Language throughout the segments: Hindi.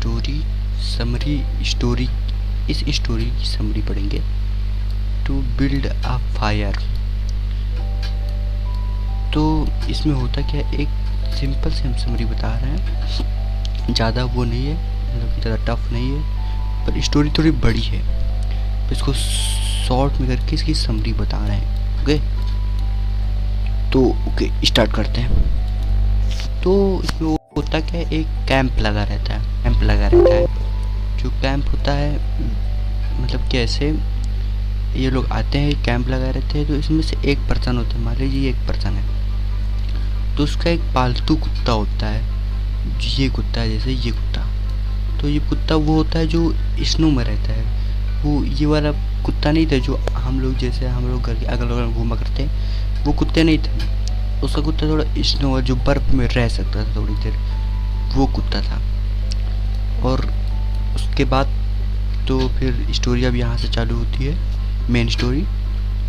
स्टोरी समरी स्टोरी इस स्टोरी की समरी पढ़ेंगे। To build a fire. तो इसमें होता क्या है, एक सिंपल से हम समरी बता रहे हैं, ज़्यादा वो नहीं है, मतलब ज़्यादा टफ नहीं है, पर स्टोरी थोड़ी बड़ी है, तो इसको शॉर्ट में करके इसकी समरी बता रहे हैं। ओके, तो ओके स्टार्ट करते हैं। तो इसमें होता क्या है, एक कैंप लगा रहता है। जो कैंप होता है, मतलब कैसे ये लोग आते हैं, कैंप लगाए रहते हैं, तो इसमें से एक पर्सन होता है, मान लीजिए एक पर्सन है, तो उसका एक पालतू कुत्ता होता है। ये कुत्ता है, जैसे ये कुत्ता, तो ये कुत्ता वो होता है जो स्नो में रहता है। वो ये वाला कुत्ता नहीं था जो हम लोग जैसे हम लोग घर के अगल बगल घूमा करते हैं, वो कुत्ते नहीं थे। उसका कुत्ता थोड़ा स्नो जो बर्फ में रह सकता था थोड़ी देर, वो कुत्ता था। और उसके बाद तो फिर स्टोरी अब यहाँ से चालू होती है, मेन स्टोरी।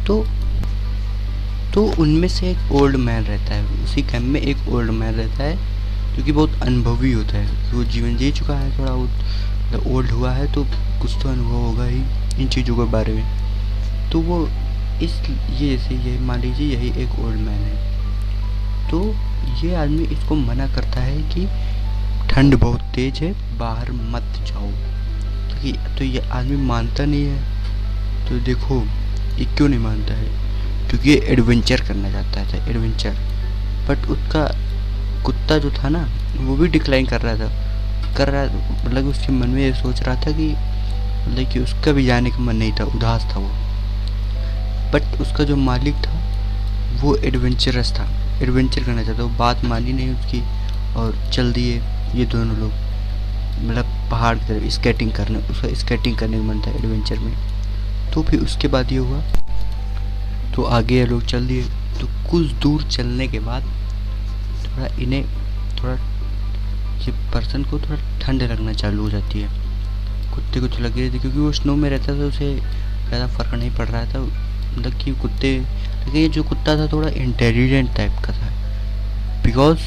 तो उनमें से एक ओल्ड मैन रहता है, उसी कैंप में एक ओल्ड मैन रहता है, जो कि बहुत अनुभवी होता है, वो जीवन जी चुका है, थोड़ा वो ओल्ड हुआ है, तो कुछ तो अनुभव होगा ही इन चीज़ों के बारे में। तो वो ये जैसे ये मान लीजिए यही एक ओल्ड मैन है, तो ये आदमी इसको मना करता है कि ठंड बहुत तेज है, बाहर मत जाओ। तो ये आदमी मानता नहीं है। तो देखो ये क्यों नहीं मानता है, क्योंकि ये एडवेंचर करना चाहता था, एडवेंचर। बट उसका कुत्ता जो था ना, वो भी डिक्लाइन कर रहा था, मतलब उसके मन में ये सोच रहा था कि मतलब कि उसका भी जाने का मन नहीं था, उदास था वो। बट उसका जो मालिक था वो एडवेंचरस था, एडवेंचर करना चाहता, वो बात मानी नहीं उसकी और चल दिए ये दोनों लोग, मतलब पहाड़ की तरफ स्केटिंग करने। उसका स्केटिंग करने का मन था एडवेंचर में। तो फिर उसके बाद ये हुआ, तो आगे ये लोग चल दिए। तो कुछ दूर चलने के बाद थोड़ा ये पर्सन को थोड़ा ठंड लगना चालू हो जाती है। कुत्ते को तो लग रही थी, क्योंकि वो स्नो में रहता था, उसे ज़्यादा फ़र्क नहीं पड़ रहा था, मतलब कि कुत्ते। लेकिन ये जो कुत्ता था थोड़ा इंटेलिजेंट टाइप का था, बिकॉज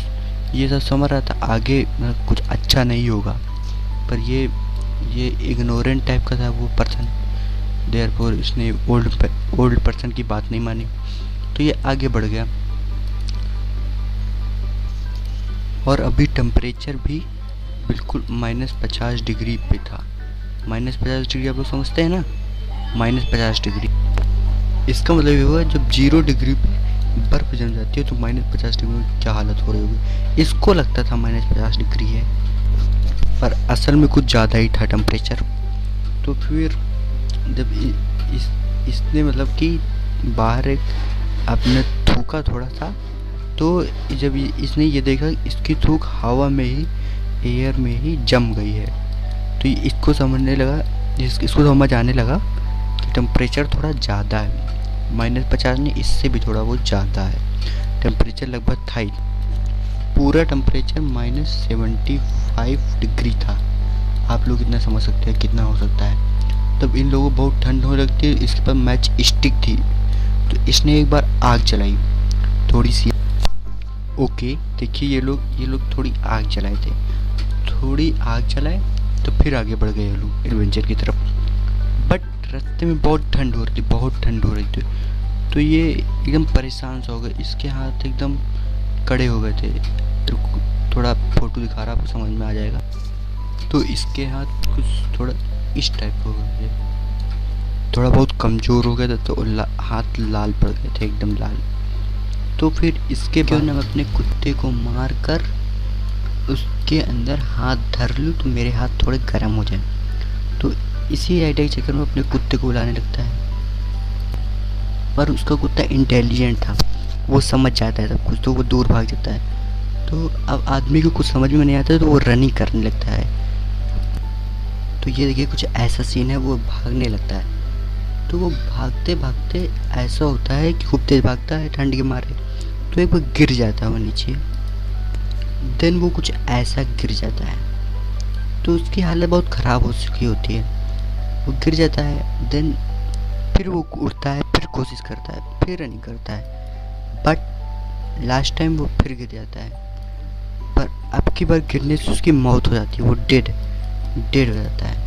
ये सब समझ रहा था आगे मतलब कुछ अच्छा नहीं होगा। पर ये इग्नोरेंट टाइप का था वो पर्सन, देयरफॉर इसने ओल्ड पर्सन की बात नहीं मानी, तो ये आगे बढ़ गया। और अभी टेम्परेचर भी बिल्कुल -50 डिग्री पे था। -50 डिग्री आप लोग समझते हैं ना, -50 डिग्री। इसका मतलब ये हुआ जब 0 डिग्री पे बर्फ जम जाती है तो -50 डिग्री में क्या हालत हो रही होगी। इसको लगता था -50 डिग्री है, पर असल में कुछ ज़्यादा ही था टेम्परेचर। तो फिर जब इसने मतलब कि बाहर एक अपने थूका थोड़ा सा, तो जब इसने ये देखा इसकी थूक हवा में ही, एयर में ही जम गई है, तो इसको समझने लगा, इसको समझ आने लगा कि टेम्परेचर थोड़ा ज़्यादा है। -50 नहीं, इससे भी थोड़ा बहुत ज़्यादा है टेम्परेचर, लगभग था ही। पूरा टेम्परेचर -75 डिग्री था। आप लोग कितना समझ सकते हैं कितना हो सकता है। तब इन लोगों को बहुत ठंड होने लगती है। इसके पास मैच स्टिक थी, तो इसने एक बार आग जलाई थोड़ी सी। ओके देखिए, ये लोग थोड़ी आग जलाए थे, थोड़ी आग जलाए, तो फिर आगे बढ़ गए ये लोग एडवेंचर की तरफ। बट रास्ते में बहुत ठंड हो रही थी, तो ये एकदम परेशान सा हो गए, इसके हाथ एकदम कड़े हो गए थे। तो थोड़ा फोटो दिखा रहा, आपको समझ में आ जाएगा। तो इसके हाथ कुछ थोड़ा इस टाइप हो गए थे, थोड़ा बहुत कमज़ोर हो गए थे, तो हाथ लाल पड़ गए थे, एकदम लाल। तो फिर इसके बाद मैं अपने कुत्ते को मार कर उसके अंदर हाथ धर लूँ तो मेरे हाथ थोड़े गर्म हो जाए। तो इसी आइडिया के चक्कर में अपने कुत्ते को बुलाने लगता है। पर उसका कुत्ता इंटेलिजेंट था, वो समझ जाता है सब कुछ, तो वो दूर भाग जाता है। तो अब आदमी को कुछ समझ में नहीं आता है, तो वो रनिंग करने लगता है। तो ये देखिए कुछ ऐसा सीन है, वो भागने लगता है। तो वो भागते भागते ऐसा होता है कि खूब तेज भागता है ठंड के मारे, तो एक बार गिर जाता है वो नीचे। देन वो कुछ ऐसा गिर जाता है, तो उसकी हालत बहुत ख़राब हो चुकी होती है। वो गिर जाता है, देन फिर वो उठता है, फिर कोशिश करता है, फिर रनिंग करता है, बट लास्ट टाइम वो फिर गिर जाता है। पर अब की बार गिरने से उसकी मौत हो जाती है, वो डेड। डेड हो जाता है।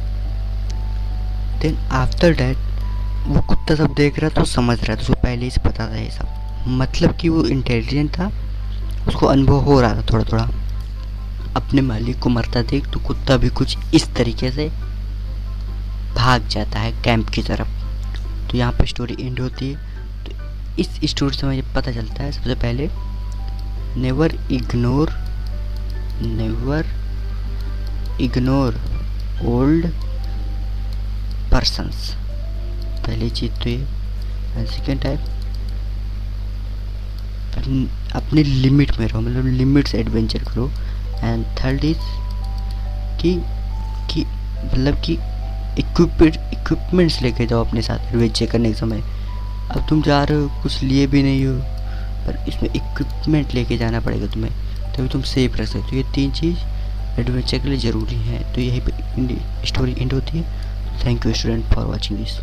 देन आफ्टर डैट वो कुत्ता सब देख रहा तो समझ रहा था, उसको पहले ही से पता था ये सब, मतलब कि वो इंटेलिजेंट था, उसको अनुभव हो रहा था थोड़ा थोड़ा। अपने मालिक को मरता देख तो कुत्ता भी कुछ इस तरीके से भाग जाता है कैंप की तरफ। तो यहाँ पे स्टोरी एंड होती है। तो इस स्टोरी से मुझे पता चलता है सबसे पहले, नेवर इग्नोर ओल्ड पर्सन्स, पहली चीज़ तो ये। एंड सेकेंड टाइप, अपनी लिमिट में रहो, मतलब लिमिट से एडवेंचर करो। एंड थर्ड इज कि मतलब कि इक्विपमेंट्स लेके जाओ अपने साथ एडवेंचर करने के समय। अब तुम जा रहे हो, कुछ लिए भी नहीं हो, पर इसमें इक्विपमेंट लेके जाना पड़ेगा तुम्हें, तभी तुम सेफ रह सकते हो। ये 3 चीज़ एडवेंचर के लिए ज़रूरी है। तो यही पे स्टोरी एंड होती है। Thank you student for watching this.